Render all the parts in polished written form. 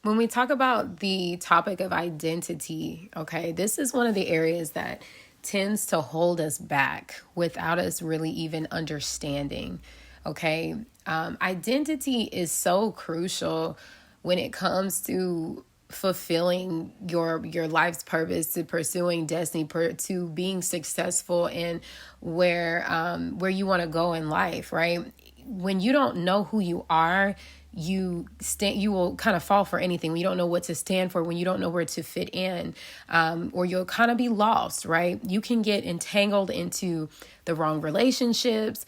When we talk about the topic of identity, okay, this is one of the areas that tends to hold us back without us really even understanding. Okay, identity is so crucial when it comes to fulfilling your life's purpose, to pursuing destiny, to being successful in where you want to go in life, right? When you don't know who you are, you will kind of fall for anything when you don't know what to stand for, when you don't know where to fit in, or you'll kind of be lost, right? You can get entangled into the wrong relationships,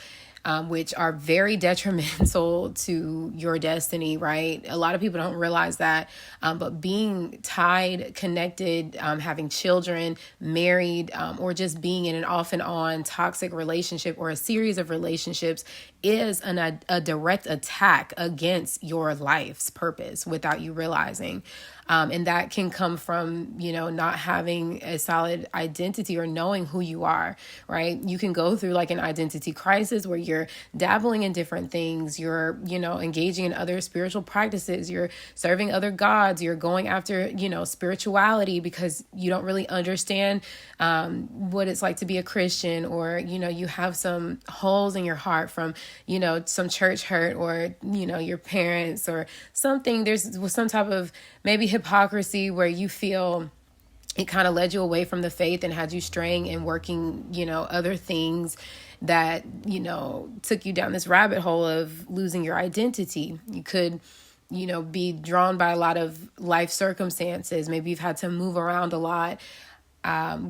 which are very detrimental to your destiny, right? A lot of people don't realize that, but being tied, connected, having children, married, or just being in an off and on toxic relationship or a series of relationships is a direct attack against your life's purpose without you realizing. And that can come from, not having a solid identity or knowing who you are, right? You can go through like an identity crisis where you're dabbling in different things. You're, engaging in other spiritual practices. You're serving other gods. You're going after, spirituality because you don't really understand what it's like to be a Christian, or, you have some holes in your heart from, some church hurt, or, your parents or something. There's some type of maybe hypocrisy where you feel it kind of led you away from the faith and had you straying and working, other things that, took you down this rabbit hole of losing your identity. You could, be drawn by a lot of life circumstances. Maybe you've had to move around a lot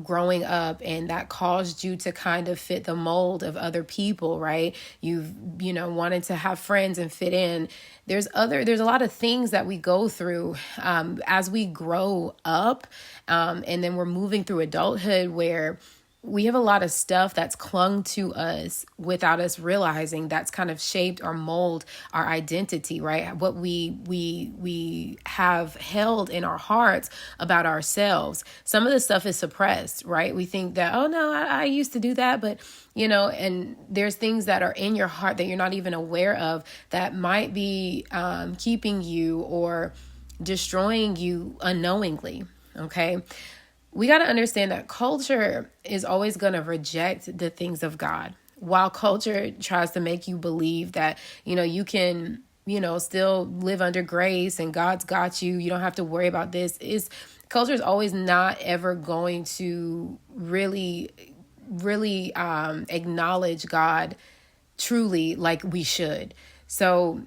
growing up, and that caused you to kind of fit the mold of other people, right? You've, wanted to have friends and fit in. There's a lot of things that we go through as we grow up, and then we're moving through adulthood where we have a lot of stuff that's clung to us without us realizing, that's kind of shaped or mold our identity, right? What we have held in our hearts about ourselves. Some of the stuff is suppressed, right? We think that, oh no, I used to do that, but and there's things that are in your heart that you're not even aware of that might be keeping you or destroying you unknowingly, okay? We got to understand that culture is always going to reject the things of God. While culture tries to make you believe that, you can, still live under grace and God's got you. You don't have to worry about this. Culture is always not ever going to really acknowledge God truly like we should. So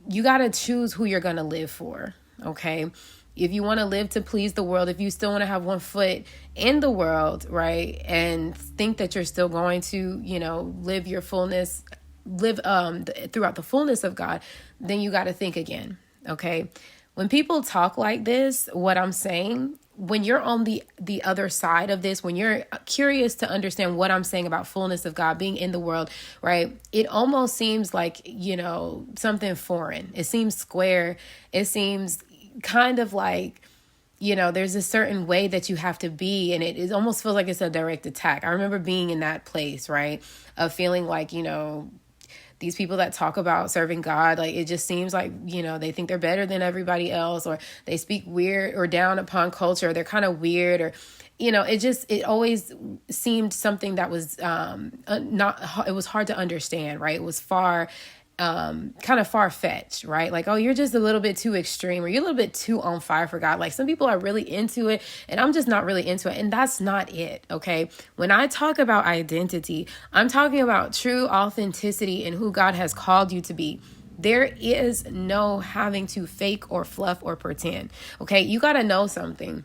you got to choose who you're going to live for. Okay. If you want to live to please the world, if you still want to have one foot in the world, right, and think that you're still going to, live your fullness, throughout the fullness of God, then you got to think again, okay? When people talk like this, what I'm saying, when you're on the other side of this, when you're curious to understand what I'm saying about fullness of God, being in the world, right, it almost seems like, something foreign. It seems square. It seems kind of like, there's a certain way that you have to be, and it almost feels like it's a direct attack. I remember being in that place, right, of feeling like, these people that talk about serving God, like it just seems like, they think they're better than everybody else, or they speak weird or down upon culture. They're kind of weird, or, it always seemed something that was it was hard to understand, right? It was kind of far-fetched, right? Like, oh, you're just a little bit too extreme, or you're a little bit too on fire for God. Like, some people are really into it and I'm just not really into it. And that's not it. Okay. When I talk about identity, I'm talking about true authenticity in who God has called you to be. There is no having to fake or fluff or pretend. Okay. You got to know something.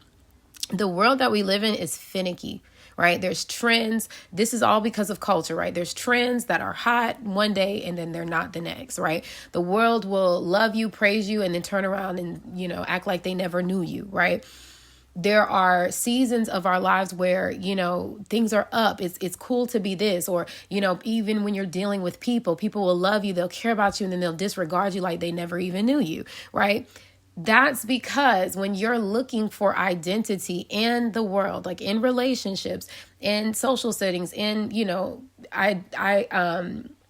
The world that we live in is finicky. Right? There's trends. This is all because of culture, right? There's trends that are hot one day and then they're not the next, right? The world will love you, praise you, and then turn around and, act like they never knew you, right? There are seasons of our lives where, things are up. It's cool to be this, or, even when you're dealing with people will love you, they'll care about you, and then they'll disregard you like they never even knew you, right? That's because when you're looking for identity in the world, like in relationships, in social settings, in,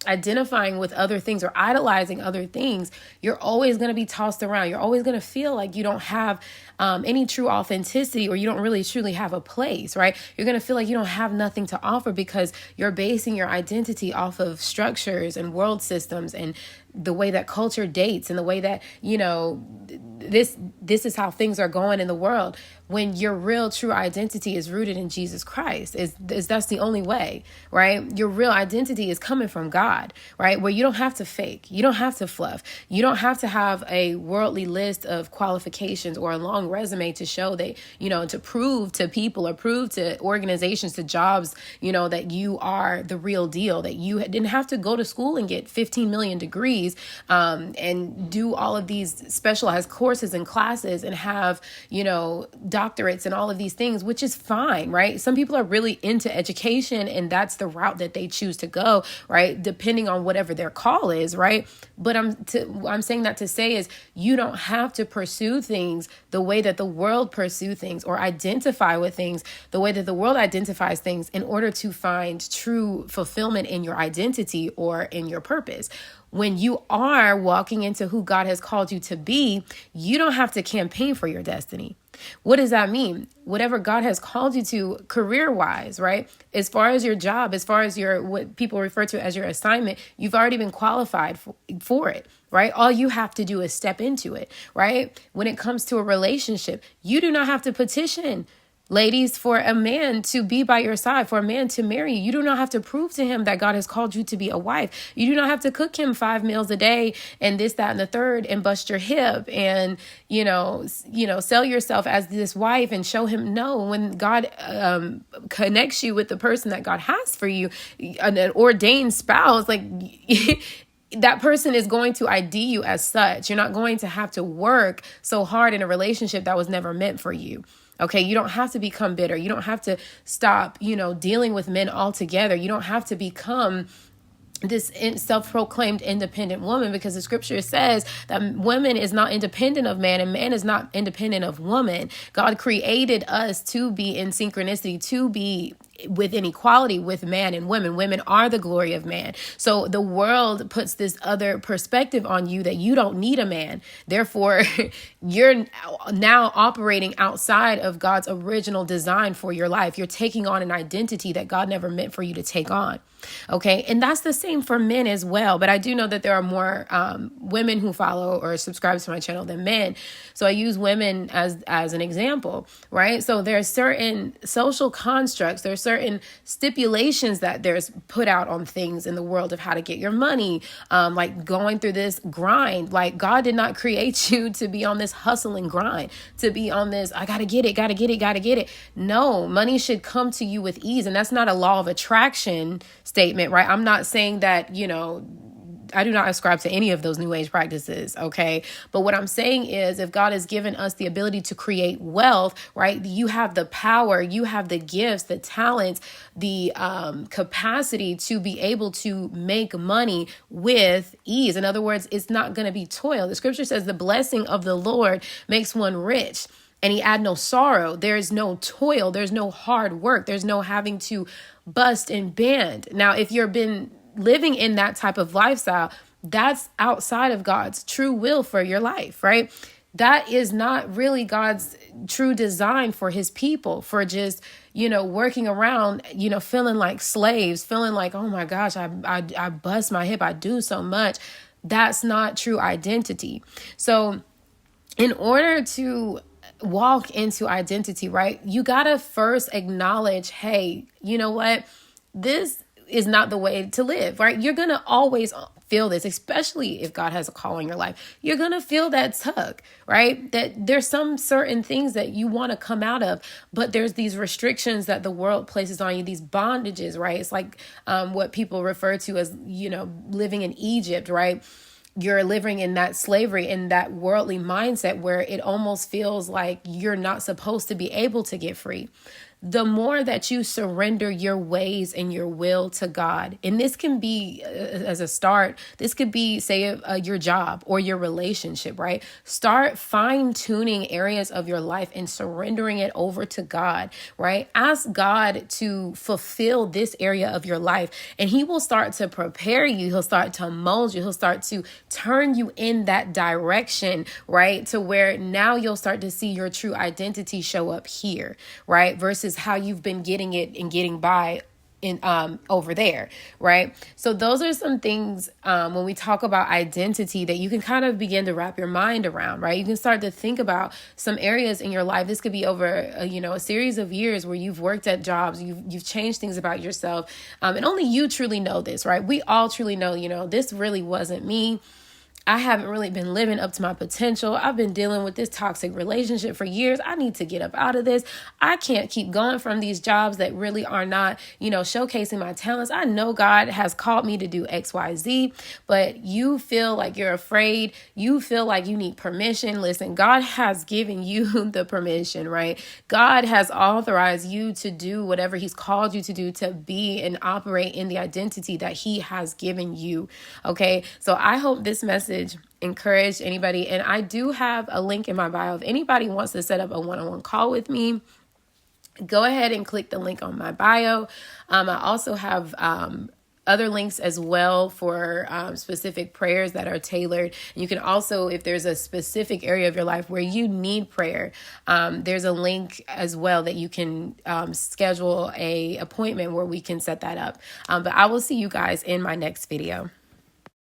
identifying with other things or idolizing other things, you're always going to be tossed around. You're always going to feel like you don't have any true authenticity, or you don't really truly have a place, right? You're going to feel like you don't have nothing to offer because you're basing your identity off of structures and world systems and the way that culture dates and the way that, this is how things are going in the world, when your real true identity is rooted in Jesus Christ. Is that's the only way, right? Your real identity is coming from God, right? Where you don't have to fake, you don't have to fluff, you don't have to have a worldly list of qualifications or a long resume to show that, to prove to people or prove to organizations, to jobs, that you are the real deal, that you didn't have to go to school and get 15 million degrees and do all of these specialized courses and classes and have, doctorates and all of these things, which is fine, right? Some people are really into education and that's the route that they choose to go, right? Depending on whatever their call is, right? But I'm saying that to say is you don't have to pursue things the way that the world pursue things, or identify with things the way that the world identifies things, in order to find true fulfillment in your identity or in your purpose. When you are walking into who God has called you to be, you don't have to campaign for your destiny. What does that mean? Whatever God has called you to career-wise, right? As far as your job, as far as what people refer to as your assignment, you've already been qualified for it, right? All you have to do is step into it, right? When it comes to a relationship, you do not have to petition, ladies, for a man to be by your side, for a man to marry you. You do not have to prove to him that God has called you to be a wife. You do not have to cook him 5 meals a day and this, that, and the third, and bust your hip and, sell yourself as this wife and show him no. When God connects you with the person that God has for you, an ordained spouse, like that person is going to ID you as such. You're not going to have to work so hard in a relationship that was never meant for you. Okay, you don't have to become bitter. You don't have to stop, dealing with men altogether. You don't have to become this self-proclaimed independent woman, because the scripture says that woman is not independent of man and man is not independent of woman. God created us to be in synchronicity, to be within equality with man and women. Women are the glory of man. So the world puts this other perspective on you that you don't need a man. Therefore, you're now operating outside of God's original design for your life. You're taking on an identity that God never meant for you to take on. Okay. And that's the same for men as well. But I do know that there are more women who follow or subscribe to my channel than men. So I use women as an example, right? So there's certain social constructs, there's certain stipulations that there's put out on things in the world of how to get your money, like going through this grind. Like God did not create you to be on this hustle and grind, to be on this, I gotta get it. No, money should come to you with ease. And that's not a law of attraction statement, right? I'm not saying that, I do not ascribe to any of those new age practices. Okay. But what I'm saying is, if God has given us the ability to create wealth, right? You have the power, you have the gifts, the talents, the capacity to be able to make money with ease. In other words, it's not going to be toil. The scripture says the blessing of the Lord makes one rich, and he add no sorrow. There's no toil. There's no hard work. There's no having to bust and bend. Now, if you've been living in that type of lifestyle, that's outside of God's true will for your life, right? That is not really God's true design for his people, for just, working around, feeling like slaves, feeling like, oh my gosh, I bust my hip. I do so much. That's not true identity. So in order to walk into identity, right, you got to first acknowledge, hey, you know what? This is not the way to live, right? You're going to always feel this, especially if God has a call in your life. You're going to feel that tug, right? That there's some certain things that you want to come out of, but there's these restrictions that the world places on you, these bondages, right? It's like what people refer to as, living in Egypt, right? You're living in that slavery, in that worldly mindset where it almost feels like you're not supposed to be able to get free. the more that you surrender your ways and your will to God. And this can be, as a start, this could be, say, your job or your relationship, right? Start fine tuning areas of your life and surrendering it over to God, right? Ask God to fulfill this area of your life, and He will start to prepare you. He'll start to mold you. He'll start to turn you in that direction, right? To where now you'll start to see your true identity show up here, right? Versus how you've been getting it and getting by in over there, right? So those are some things when we talk about identity that you can kind of begin to wrap your mind around, right? You can start to think about some areas in your life. This could be over a series of years where you've worked at jobs, you've changed things about yourself, and only you truly know this, right? We all truly know, this really wasn't me. I haven't really been living up to my potential. I've been dealing with this toxic relationship for years. I need to get up out of this. I can't keep going from these jobs that really are not, showcasing my talents. I know God has called me to do X, Y, Z, but you feel like you're afraid. You feel like you need permission. Listen, God has given you the permission, right? God has authorized you to do whatever He's called you to do, to be and operate in the identity that He has given you. Okay. So I hope this message encourage anybody. And I do have a link in my bio. If anybody wants to set up a one-on-one call with me, go ahead and click the link on my bio. I also have other links as well for specific prayers that are tailored. And you can also, if there's a specific area of your life where you need prayer, there's a link as well that you can schedule a appointment where we can set that up. But I will see you guys in my next video.